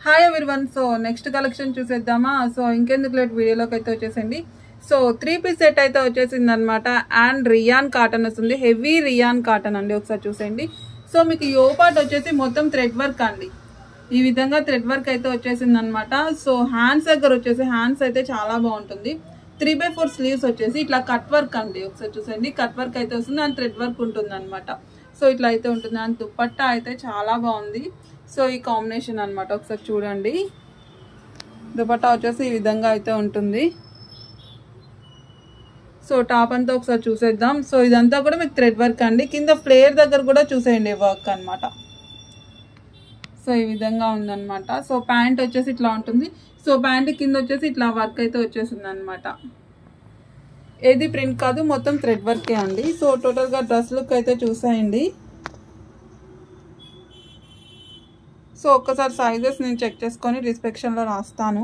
Hi everyone. So next collection చూసేద్దామా. So ఇంకెందుకు late వీడియోలోకి అయితే వచ్చేసండి. సో 3 పీస్ సెట్ అయితే వచ్చేసింది అనమాట. అండ్ రియాన్ కాటన్ వస్తుంది, హెవీ రియాన్ కాటన్ అండి. ఒకసారి చూసేయండి. సో మీకు యో పార్ట్ వచ్చేసి మొత్తం థ్రెడ్ వర్క్ అండి. ఈ విధంగా థ్రెడ్ వర్క్ అయితే వచ్చేసింది అనమాట. సో హ్యాండ్స్ దగ్గర వచ్చేసి హ్యాండ్స్ అయితే చాలా బాగుంటుంది. 3/4 స్లీవ్స్ వచ్చేసి ఇట్లా కట్ వర్క్ అండి. ఒకసారి చూసేయండి, కట్ వర్క్ అయితే వస్తుంది అండ్ థ్రెడ్ వర్క్ ఉంటుంది అనమాట. సో ఇట్లా అయితే ఉంటుంది. అండ్ దుపట్టా అయితే చాలా బాగుంది. సో ఈ కాంబినేషన్ అనమాట. ఒకసారి చూడండి, దుపట్టా వచ్చేసి ఈ విధంగా అయితే ఉంటుంది. సో టాప్ అంతా ఒకసారి చూసేద్దాం. సో ఇదంతా కూడా మీకు థ్రెడ్ వర్క్ అండి. కింద ఫ్లేర్ దగ్గర కూడా చూసేయండి వర్క్ అనమాట. సో ఈ విధంగా ఉందన్నమాట. సో ప్యాంట్ వచ్చేసి ఇట్లా ఉంటుంది. సో ప్యాంట్ కింద వచ్చేసి ఇట్లా వర్క్ అయితే వచ్చేసింది అనమాట. ఏది ప్రింట్ కాదు, మొత్తం థ్రెడ్ వర్కే అండి. సో టోటల్గా డ్రెస్ లుక్ అయితే చూసేయండి. సో ఒక్కసారి సైజెస్ నేను చెక్ చేసుకొని డిస్క్రిప్షన్లో రాస్తాను.